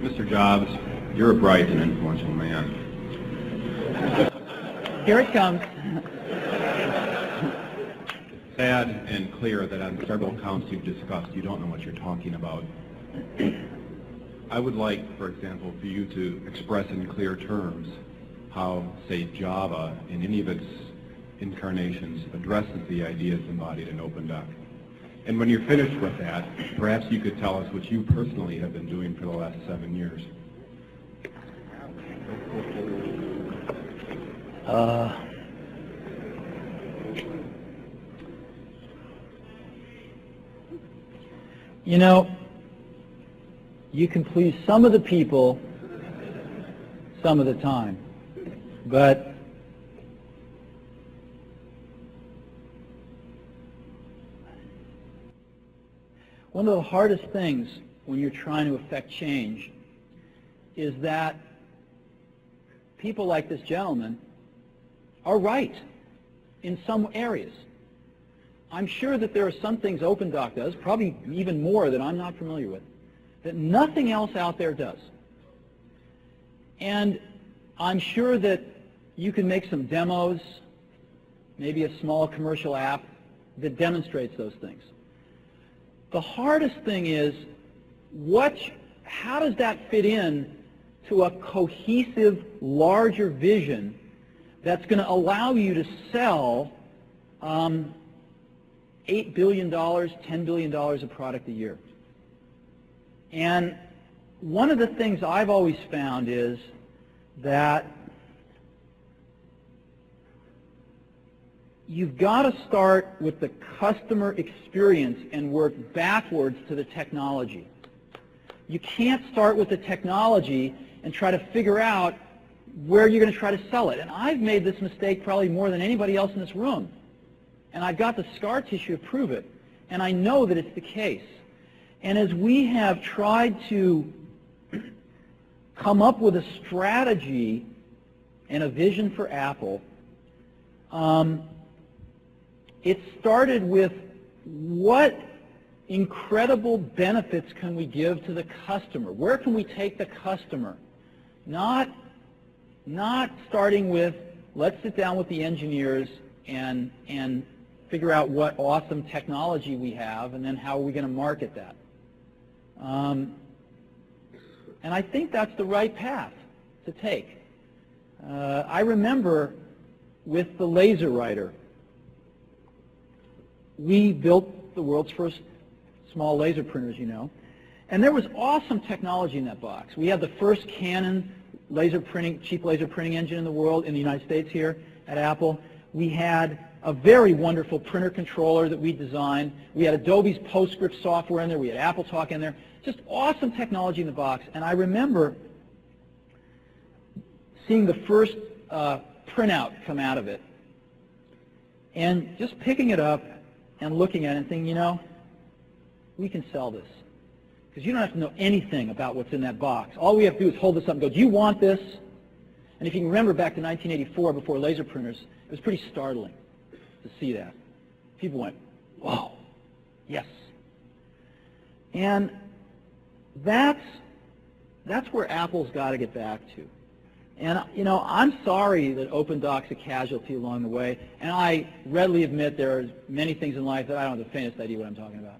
Mr. Jobs, you're a bright and influential man. Here it comes. Sad and clear that on several counts you've discussed, you don't know what you're talking about. I would like, for example, for you to express in clear terms how, say, Java, in any of its incarnations, addresses the ideas embodied in OpenDoc. And when you're finished with that, perhaps you could tell us what you personally have been doing for the last 7 years. You know, you can please some of the people some of the time, but one of the hardest things when you're trying to affect change is that people like this gentleman are right in some areas. I'm sure that there are some things OpenDoc does, probably even more that I'm not familiar with, that nothing else out there does. And I'm sure that you can make some demos, maybe a small commercial app that demonstrates those things. The hardest thing is, how does that fit in to a cohesive, larger vision that's going to allow you to sell $8 billion, $10 billion of product a year? And one of the things I've always found is that you've got to start with the customer experience and work backwards to the technology. You can't start with the technology and try to figure out where you're going to try to sell it. And I've made this mistake probably more than anybody else in this room. And I've got the scar tissue to prove it. And I know that it's the case. And as we have tried to come up with a strategy and a vision for Apple, it started with what incredible benefits can we give to the customer? Where can we take the customer? Not starting with, let's sit down with the engineers and figure out what awesome technology we have, and then how are we going to market that. And I think that's the right path to take. I remember with the laser writer, we built the world's first small laser printers, you know, and there was awesome technology in that box. We had the first Canon cheap laser printing engine in the world, in the United States here at Apple. We had a very wonderful printer controller that we designed. We had Adobe's PostScript software in there. We had AppleTalk in there. Just awesome technology in the box. And I remember seeing the first printout come out of it and just picking it up and looking at it and thinking, you know, we can sell this. Because you don't have to know anything about what's in that box. All we have to do is hold this up and go, do you want this? And if you can remember back to 1984, before laser printers, it was pretty startling to see that. People went, whoa, yes. And that's where Apple's got to get back to. And, you know, I'm sorry that OpenDoc's a casualty along the way, and I readily admit there are many things in life that I don't have the faintest idea what I'm talking about.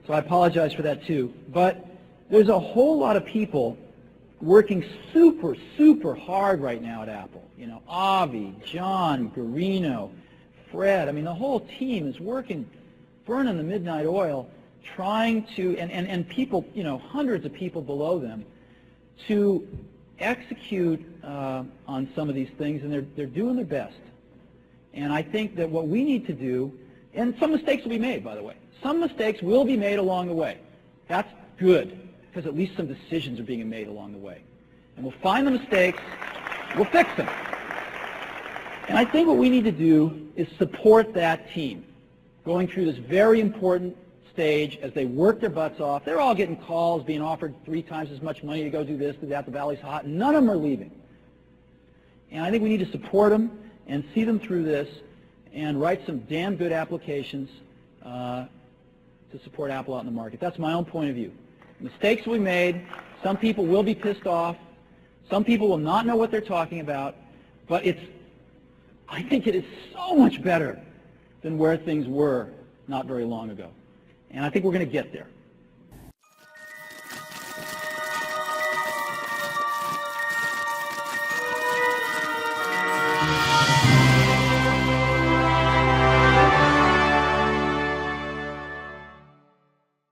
So I apologize for that too. But there's a whole lot of people working super, super hard right now at Apple. You know, Avi, John, Garino, Fred. I mean, the whole team is working, burning the midnight oil, trying to, and people, you know, hundreds of people below them, to execute on some of these things, and they're doing their best. And I think that what we need to do, and some mistakes will be made, by the way. Some mistakes will be made along the way. That's good, because at least some decisions are being made along the way. And we'll find the mistakes, we'll fix them. And I think what we need to do is support that team going through this very important stage as they work their butts off. They're all getting calls, being offered 3 times as much money to go do this, do that, the valley's hot, and none of them are leaving. And I think we need to support them and see them through this and write some damn good applications to support Apple out in the market. That's my own point of view. Mistakes will be made. Some people will be pissed off. Some people will not know what they're talking about. But I think it is so much better than where things were not very long ago. And I think we're going to get there.